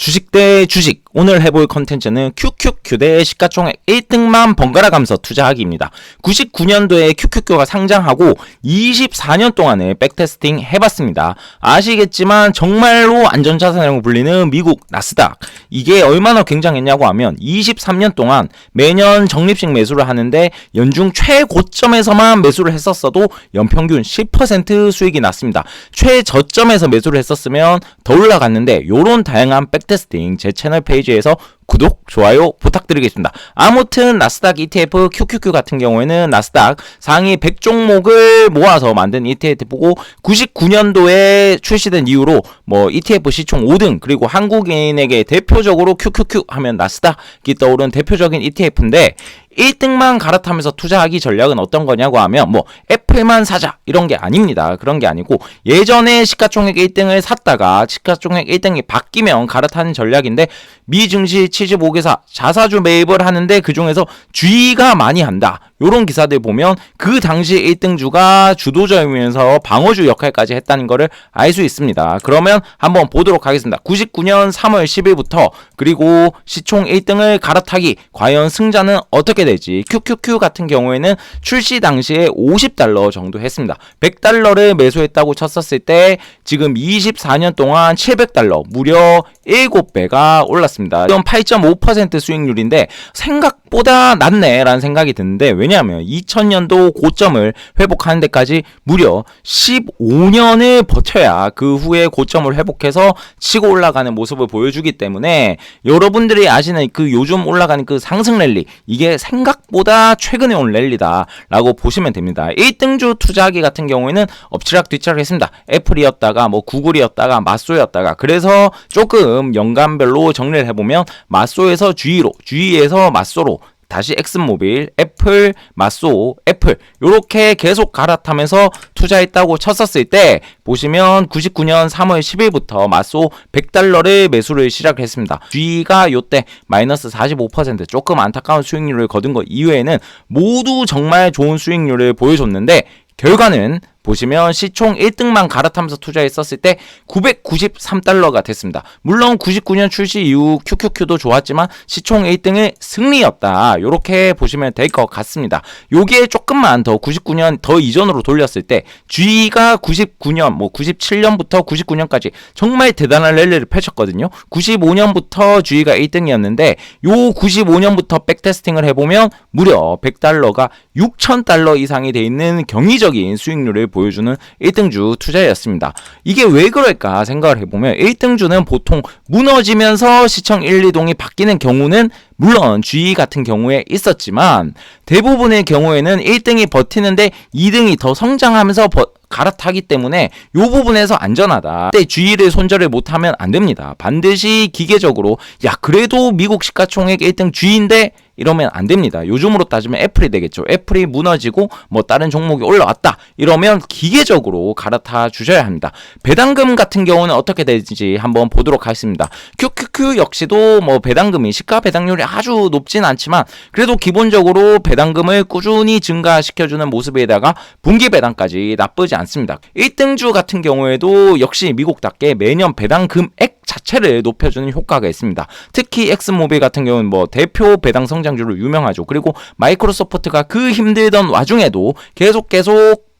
주식 대 주식. 오늘 해볼 컨텐츠는 QQQ 대 시가총액 1등만 번갈아 가면서 투자하기입니다. 99년도에 QQQ가 상장하고 24년 동안의 백테스팅 해봤습니다. 아시겠지만 정말로 안전자산이라고 불리는 미국 나스닥. 이게 얼마나 굉장했냐고 하면 23년 동안 매년 적립식 매수를 하는데 연중 최고점에서만 매수를 했었어도 연평균 10% 수익이 났습니다. 최저점에서 매수를 했었으면 더 올라갔는데 요런 다양한 백테스팅 제 채널 페이지에서 구독, 좋아요 부탁드리겠습니다. 아무튼 나스닥 ETF QQQ 같은 경우에는 나스닥 상위 100종목을 모아서 만든 ETF고 99년도에 출시된 이후로 ETF 시총 5등 그리고 한국인에게 대표적으로 QQQ 하면 나스닥이 떠오른 대표적인 ETF인데 1등만 갈아타면서 투자하기 전략은 어떤 거냐고 하면 애플만 사자 이런 게 아닙니다. 그런 게 아니고 예전에 시가총액 1등을 샀다가 시가총액 1등이 바뀌면 갈아타는 전략인데 미 증시 75개사 자사주 매입을 하는데 그 중에서 주의가 많이 한다. 요런 기사들 보면 그 당시 1등주가 주도적이면서 방어주 역할까지 했다는 거를 알 수 있습니다. 그러면 한번 보도록 하겠습니다. 99년 3월 10일부터 그리고 시총 1등을 갈아타기 과연 승자는 어떻게 될지. QQQ 같은 경우에는 출시 당시에 $50 정도 했습니다. $100를 매수했다고 쳤었을 때 지금 24년 동안 $700 무려 7배가 올랐습니다. 이건 8.5% 수익률인데 생각보다 낮네 라는 생각이 드는데 왜냐하면 2000년도 고점을 회복하는 데까지 무려 15년을 버텨야 그 후에 고점을 회복해서 치고 올라가는 모습을 보여주기 때문에 여러분들이 아시는 그 요즘 올라가는 그 상승 랠리 이게 생각보다 최근에 온 랠리다 라고 보시면 됩니다. 1등주 투자하기 같은 경우에는 엎치락 뒤치락 했습니다. 애플이었다가 구글이었다가 맞소였다가 그래서 조금 연간별로 정리를 해보면 맞소에서 G로 G에서 맞소로 다시 엑슨모빌, 애플, 맞소, 애플 요렇게 계속 갈아타면서 투자했다고 쳤었을 때 보시면 99년 3월 10일부터 맞소 $100를 매수를 시작했습니다. G가 요때 마이너스 45% 조금 안타까운 수익률을 거둔 것 이외에는 모두 정말 좋은 수익률을 보여줬는데 결과는 보시면 시총 1등만 갈아타면서 투자했었을 때 $993가 됐습니다. 물론 99년 출시 이후 QQQ도 좋았지만 시총 1등의 승리였다. 이렇게 보시면 될 것 같습니다. 요게 조금만 더 99년 더 이전으로 돌렸을 때 G가 99년 97년부터 99년까지 정말 대단한 랠리를 펼쳤거든요. 95년부터 G가 1등이었는데 요 95년부터 백테스팅을 해보면 무려 $100가 $6,000 이상이 돼 있는 경이적인 수익률을 보여주는 1등주 투자였습니다. 이게 왜 그럴까 생각을 해보면 1등주는 보통 무너지면서 시총 1, 2동이 바뀌는 경우는 물론 G 같은 경우에 있었지만 대부분의 경우에는 1등이 버티는데 2등이 더 성장하면서 갈아타기 때문에 이 부분에서 안전하다. 그때 G를 손절을 못하면 안 됩니다. 반드시 기계적으로 그래도 미국 시가총액 1등 G인데 이러면 안 됩니다. 요즘으로 따지면 애플이 되겠죠. 애플이 무너지고 다른 종목이 올라왔다. 이러면 기계적으로 갈아타 주셔야 합니다. 배당금 같은 경우는 어떻게 되는지 한번 보도록 하겠습니다. QQQ 역시도 배당금이 시가 배당률이 아주 높진 않지만 그래도 기본적으로 배당금을 꾸준히 증가시켜주는 모습에다가 분기 배당까지 나쁘지 않습니다. 1등주 같은 경우에도 역시 미국답게 매년 배당 금액 자체를 높여주는 효과가 있습니다. 특히 엑슨모빌 같은 경우는 대표 배당 성장주로 유명하죠. 그리고 마이크로소프트가 그 힘들던 와중에도 계속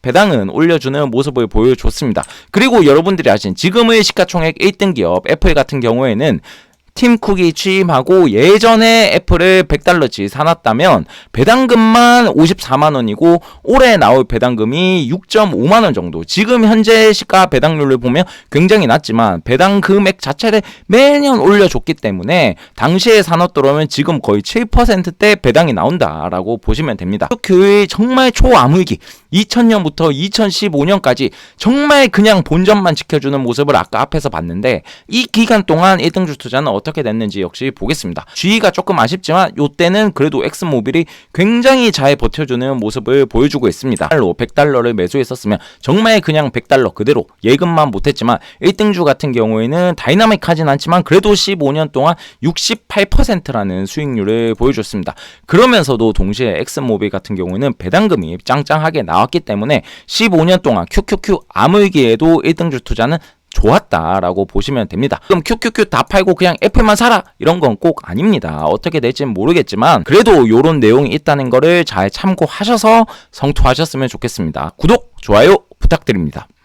배당은 올려주는 모습을 보여줬습니다. 그리고 여러분들이 아신 지금의 시가총액 1등 기업 애플 같은 경우에는 팀 쿡이 취임하고 예전에 애플을 $100치 사놨다면 배당금만 54만원이고 올해 나올 배당금이 6.5만원 정도. 지금 현재 시가 배당률을 보면 굉장히 낮지만 배당 금액 자체를 매년 올려줬기 때문에 당시에 사놨더라면 지금 거의 7%대 배당이 나온다라고 보시면 됩니다. QQ의 정말 초암흑기 2000년부터 2015년까지 정말 그냥 본전만 지켜주는 모습을 아까 앞에서 봤는데 이 기간 동안 1등주 투자는 어떻게 됐는지 역시 보겠습니다. G가 조금 아쉽지만 요때는 그래도 엑슨모빌이 굉장히 잘 버텨주는 모습을 보여주고 있습니다. $100를 매수했었으면 정말 그냥 $100 그대로 예금만 못했지만 1등주 같은 경우에는 다이나믹하진 않지만 그래도 15년 동안 68%라는 수익률을 보여줬습니다. 그러면서도 동시에 엑슨모빌 같은 경우에는 배당금이 짱짱하게 나왔기 때문에 15년 동안 QQQ 암흑기에도 1등주 투자는 좋았다라고 보시면 됩니다. 그럼 QQQ 다 팔고 그냥 애플만 사라 이런 건 꼭 아닙니다. 어떻게 될지는 모르겠지만 그래도 요런 내용이 있다는 거를 잘 참고하셔서 성투하셨으면 좋겠습니다. 구독, 좋아요 부탁드립니다.